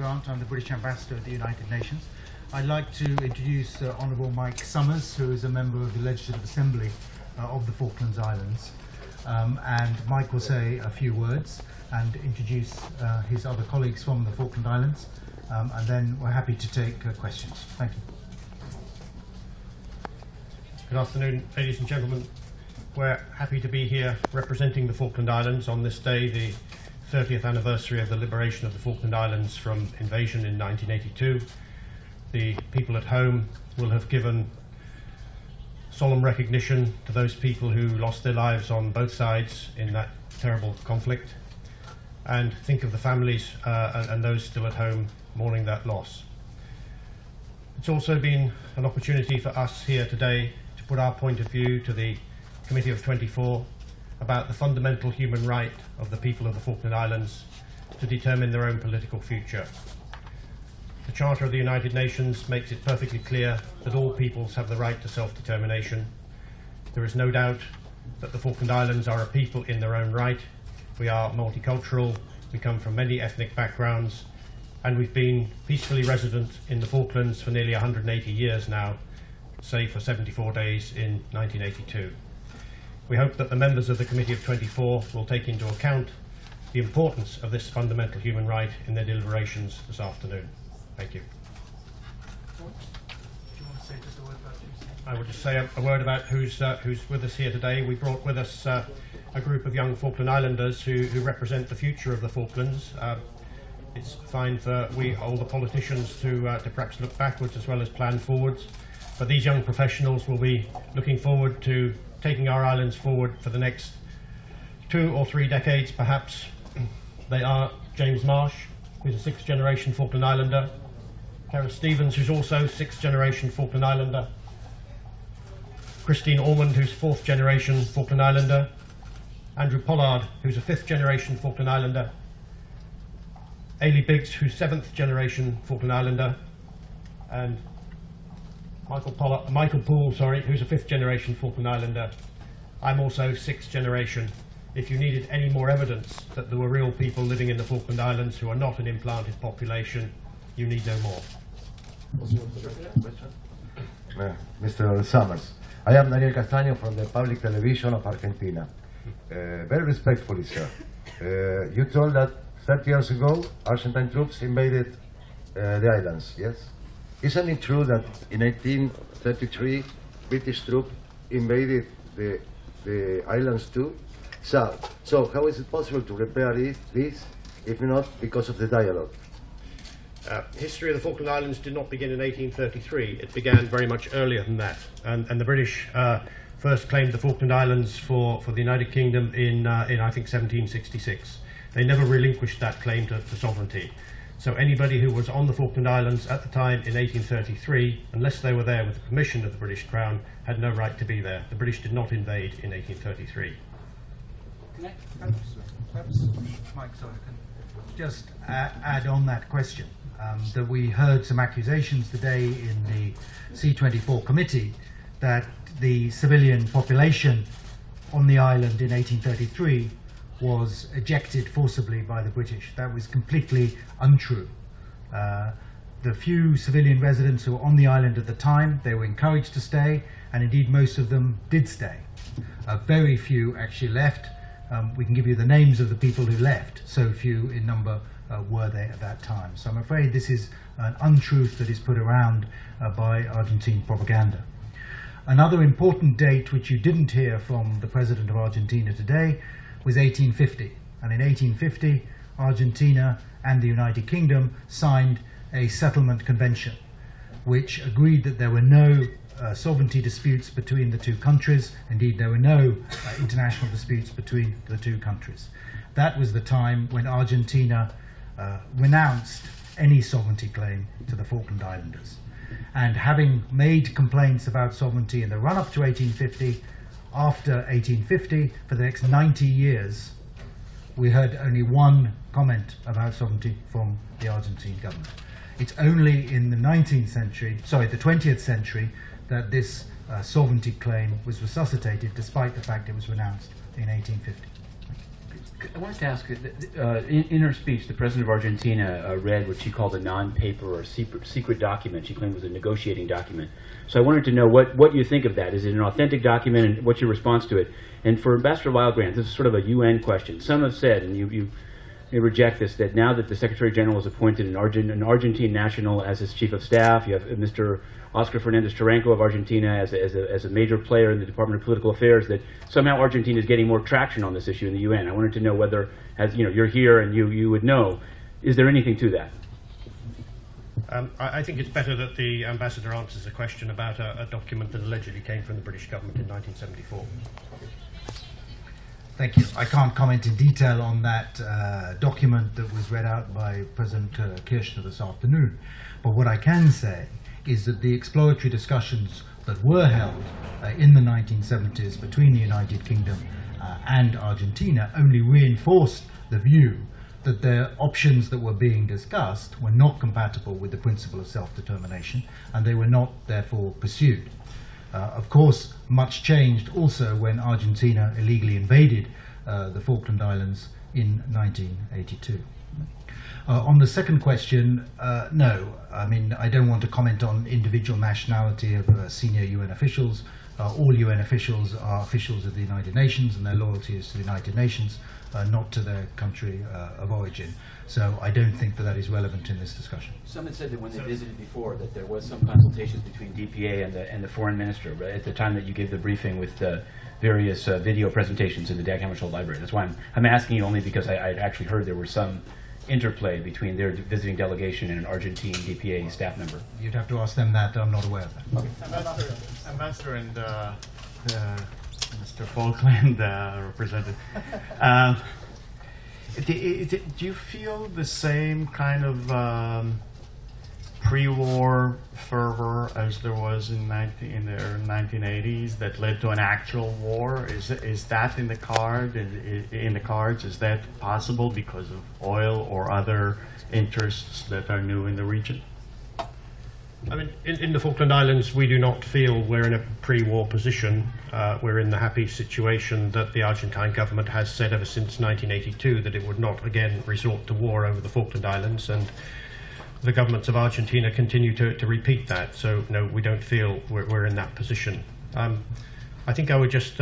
Grant. I'm the British Ambassador at the United Nations. I'd like to introduce Honourable Mike Summers, who is a member of the Legislative Assembly of the Falklands Islands. And Mike will say a few words and introduce his other colleagues from the Falkland Islands, and then we're happy to take questions. Thank you. Good afternoon, ladies and gentlemen. We're happy to be here representing the Falkland Islands on this day, the 30th anniversary of the liberation of the Falkland Islands from invasion in 1982. The people at home will have given solemn recognition to those people who lost their lives on both sides in that terrible conflict, and think of the families and those still at home mourning that loss. It's also been an opportunity for us here today to put our point of view to the Committee of 24 about the fundamental human right of the people of the Falkland Islands to determine their own political future. The Charter of the United Nations makes it perfectly clear that all peoples have the right to self-determination. There is no doubt that the Falkland Islands are a people in their own right. We are multicultural, we come from many ethnic backgrounds, and we've been peacefully resident in the Falklands for nearly 180 years now, save for 74 days in 1982. We hope that the members of the Committee of 24 will take into account the importance of this fundamental human right in their deliberations this afternoon. Thank you. Do you want to say just a word about Tuesday? I will just say a word about who's with us here today. We brought with us a group of young Falkland Islanders who represent the future of the Falklands. It's fine for all the politicians to perhaps look backwards as well as plan forwards, but these young professionals will be looking forward to taking our islands forward for the next 2 or 3 decades perhaps. They are James Marsh, who's a 6th generation Falkland Islander, Kara Stevens, who's also 6th generation Falkland Islander, Christine Ormond, who's 4th generation Falkland Islander, Andrew Pollard, who's a 5th generation Falkland Islander, Ailey Biggs, who's 7th generation Falkland Islander, and Michael Poole, who's a 5th generation Falkland Islander. I'm also 6th generation. If you needed any more evidence that there were real people living in the Falkland Islands who are not an implanted population, you need no more. Mr. Summers, I am Daniel Castaño from the Public Television of Argentina. Very respectfully, sir. You told that 30 years ago Argentine troops invaded the islands, yes? Isn't it true that in 1833 British troops invaded the islands too? So how is it possible to repair this if not because of the dialogue? History of the Falkland Islands did not begin in 1833. It began very much earlier than that, and the British first claimed the Falkland Islands for the United Kingdom in I think 1766. They never relinquished that claim to sovereignty. So anybody who was on the Falkland Islands at the time in 1833, unless they were there with the permission of the British Crown, had no right to be there. The British did not invade in 1833. Perhaps Mike, sorry, can just add on that question, that we heard some accusations today in the C24 committee that the civilian population on the island in 1833 was ejected forcibly by the British. That was completely untrue. The few civilian residents who were on the island at the time, they were encouraged to stay, and indeed most of them did stay. Very few actually left. We can give you the names of the people who left. So few in number were there at that time. So I'm afraid this is an untruth that is put around by Argentine propaganda. Another important date which you didn't hear from the President of Argentina today was 1850. And in 1850, Argentina and the United Kingdom signed a settlement convention which agreed that there were no sovereignty disputes between the two countries. Indeed, there were no international disputes between the two countries. That was the time when Argentina renounced any sovereignty claim to the Falkland Islanders. And having made complaints about sovereignty in the run-up to 1850, after 1850, for the next 90 years, we heard only one comment about sovereignty from the Argentine government. It's only in the 20th century, that this sovereignty claim was resuscitated, despite the fact it was renounced in 1850. I wanted to ask, in her speech, the President of Argentina read what she called a non-paper or secret document she claimed was a negotiating document. So I wanted to know what you think of that. Is it an authentic document, and what's your response to it? And for Ambassador Wildgrant, this is sort of a UN question. Some have said, and you reject this, that now that the Secretary General has appointed an Argentine national as his chief of staff, you have Mr. Oscar Fernandez Taranco of Argentina as a major player in the Department of Political Affairs, that somehow Argentina is getting more traction on this issue in the UN. I wanted to know whether, as you know, you're here and you would know, is there anything to that? I think it's better that the ambassador answers a question about a document that allegedly came from the British government in 1974. Thank you. I can't comment in detail on that document that was read out by President Kirchner this afternoon. But what I can say is that the exploratory discussions that were held in the 1970s between the United Kingdom and Argentina only reinforced the view that the options that were being discussed were not compatible with the principle of self-determination, and they were not therefore pursued. Of course, much changed also when Argentina illegally invaded the Falkland Islands in 1982. On the second question, no. I mean, I don't want to comment on individual nationality of senior UN officials. All UN officials are officials of the United Nations, and their loyalty is to the United Nations, not to their country of origin. So I don't think that is relevant in this discussion. Some had said that when they visited before that there was some consultations between DPA and the foreign minister, but at the time that you gave the briefing with the various video presentations in the Dag Hammarskjöld Library. That's why I'm asking you, only because I'd actually heard there was some interplay between their visiting delegation and an Argentine DPA staff member. You'd have to ask them that. I'm not aware of that. Okay. Ambassador and Mr. Falkland represented. Do you feel the same kind of pre-war fervor as there was in the 1980s that led to an actual war? Is that in the cards? Is that possible because of oil or other interests that are new in the region? I mean, in the Falkland Islands, we do not feel we're in a pre-war position. We're in the happy situation that the Argentine government has said ever since 1982 that it would not again resort to war over the Falkland Islands, and the governments of Argentina continue to repeat that. So no, we don't feel we're in that position. I think I would just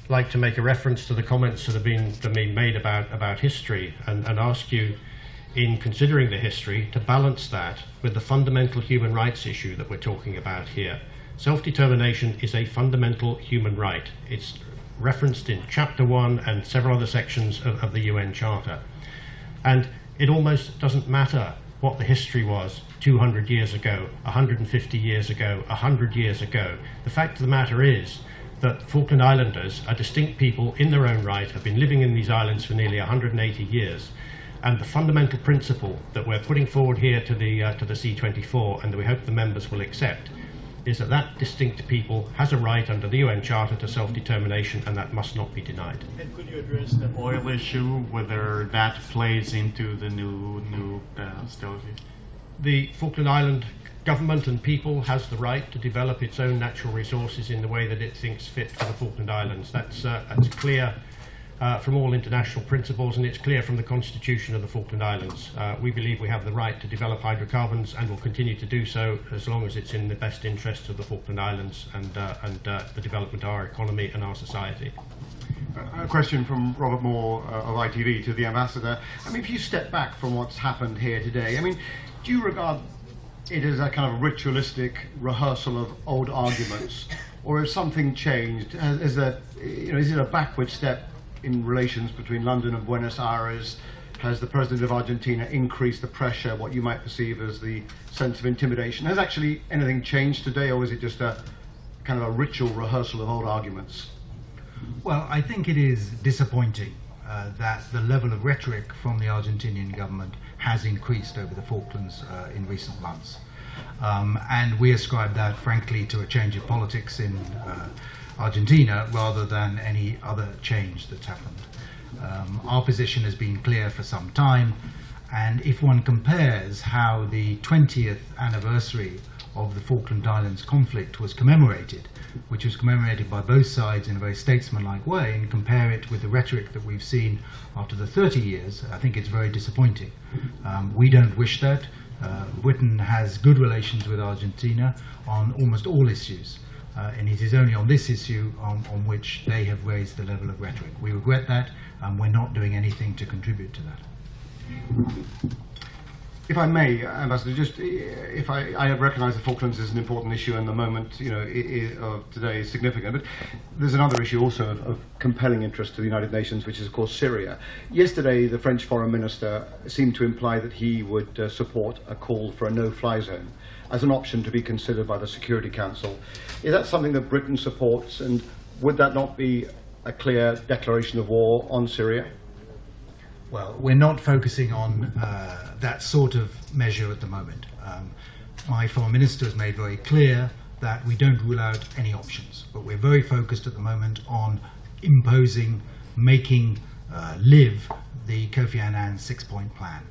like to make a reference to the comments that have been made about history, and ask you, in considering the history, to balance that with the fundamental human rights issue that we're talking about here. Self-determination is a fundamental human right. It's referenced in Chapter 1 and several other sections of the UN Charter. And it almost doesn't matter what the history was 200 years ago, 150 years ago, 100 years ago. The fact of the matter is that Falkland Islanders are distinct people in their own right, have been living in these islands for nearly 180 years. And the fundamental principle that we're putting forward here to the C24, and that we hope the members will accept, is that that distinct people has a right under the UN Charter to self-determination, and that must not be denied. And could you address the oil issue, whether that plays into the new hostility? The Falkland Island government and people has the right to develop its own natural resources in the way that it thinks fit for the Falkland Islands. That's clear from all international principles, and it's clear from the Constitution of the Falkland Islands. We believe we have the right to develop hydrocarbons, and will continue to do so as long as it's in the best interests of the Falkland Islands and the development of our economy and our society. A question from Robert Moore of ITV to the Ambassador. I mean, if you step back from what's happened here today, I mean, do you regard it as a kind of ritualistic rehearsal of old arguments, or has something changed? Is it a backward step in relations between London and Buenos Aires? Has the President of Argentina increased the pressure, what you might perceive as the sense of intimidation? Has actually anything changed today, or is it just a kind of a ritual rehearsal of old arguments? Well, I think it is disappointing that the level of rhetoric from the Argentinian government has increased over the Falklands in recent months. And we ascribe that, frankly, to a change of politics in Argentina rather than any other change that's happened. Our position has been clear for some time, and if one compares how the 20th anniversary of the Falkland Islands conflict was commemorated, which was commemorated by both sides in a very statesmanlike way, and compare it with the rhetoric that we've seen after the 30 years, I think it's very disappointing. We don't wish that. Britain has good relations with Argentina on almost all issues, and it is only on this issue on which they have raised the level of rhetoric. We regret that, and we're not doing anything to contribute to that. If I may, Ambassador, just if I recognise the Falklands is an important issue, and the moment of today is significant, but there's another issue also of compelling interest to the United Nations, which is of course Syria. Yesterday, the French Foreign Minister seemed to imply that he would support a call for a no-fly zone as an option to be considered by the Security Council. Is that something that Britain supports, and would that not be a clear declaration of war on Syria? Well, we're not focusing on that sort of measure at the moment. My Foreign Minister has made very clear that we don't rule out any options, but we're very focused at the moment on imposing, making live the Kofi Annan six-point plan.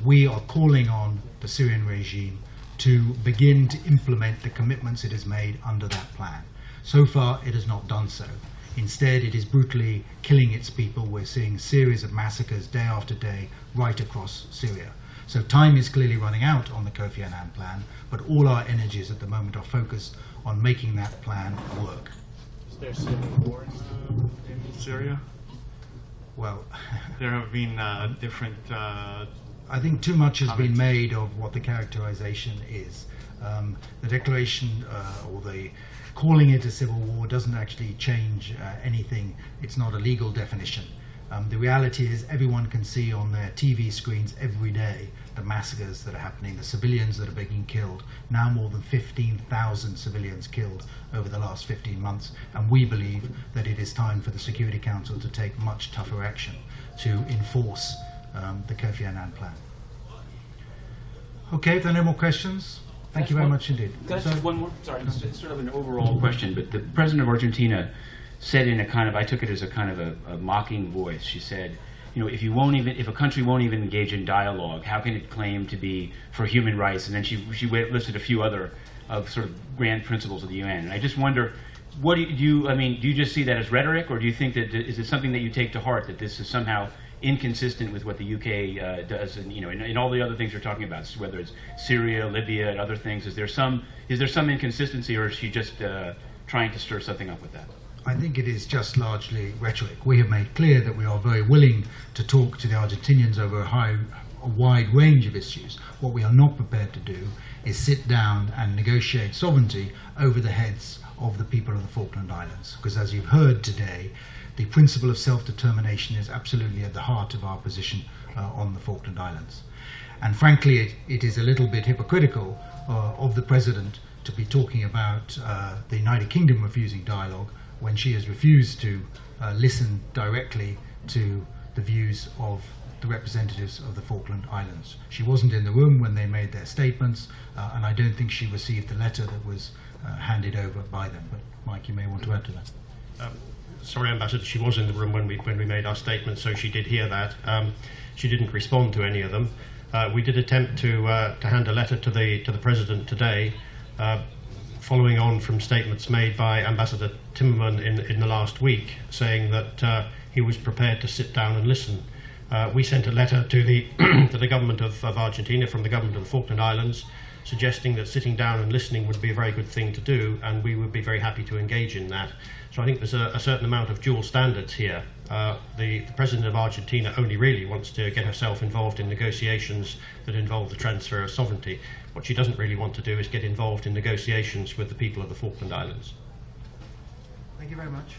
We are calling on the Syrian regime to begin to implement the commitments it has made under that plan. So far, it has not done so. Instead, it is brutally killing its people. We're seeing a series of massacres day after day right across Syria. So time is clearly running out on the Kofi Annan plan, but all our energies at the moment are focused on making that plan work. Is there civil war in Syria? Well, There have been different... I think too much has been made of what the characterization is. The declaration or the calling it a civil war doesn't actually change anything. It's not a legal definition. The reality is everyone can see on their TV screens every day the massacres that are happening, the civilians that are being killed. Now more than 15,000 civilians killed over the last 15 months, and we believe that it is time for the Security Council to take much tougher action to enforce the Kofi Annan plan. Okay, if there are no more questions, thank you very much indeed. Can I ask one more? Sorry, it's sort of an overall question, but the President of Argentina said in a kind of, I took it as a kind of a mocking voice, she said, you know, if a country won't even engage in dialogue, how can it claim to be for human rights? And then she listed a few other sort of grand principles of the UN. And I just wonder, what do you just see that as rhetoric, or do you think that, is it something that you take to heart, that this is somehow inconsistent with what the UK does, and in all the other things you're talking about, whether it's Syria, Libya, and other things? Is there some inconsistency, or is she just trying to stir something up with that? I think it is just largely rhetoric. We have made clear that we are very willing to talk to the Argentinians over a wide range of issues. What we are not prepared to do is sit down and negotiate sovereignty over the heads of the people of the Falkland Islands. Because as you've heard today, the principle of self-determination is absolutely at the heart of our position on the Falkland Islands. And frankly, it is a little bit hypocritical of the President to be talking about the United Kingdom refusing dialogue when she has refused to listen directly to the views of the representatives of the Falkland Islands. She wasn't in the room when they made their statements, and I don't think she received the letter that was handed over by them. But Mike, you may want to add to that. Sorry, Ambassador, she was in the room when we made our statement, so she did hear that. She didn't respond to any of them. We did attempt to hand a letter to the President today, following on from statements made by Ambassador Timmerman in the last week, saying that he was prepared to sit down and listen. We sent a letter to the to the government of Argentina from the government of the Falkland Islands, suggesting that sitting down and listening would be a very good thing to do, and we would be very happy to engage in that. So I think there's a certain amount of dual standards here. The President of Argentina only really wants to get herself involved in negotiations that involve the transfer of sovereignty. What she doesn't really want to do is get involved in negotiations with the people of the Falkland Islands. Thank you very much.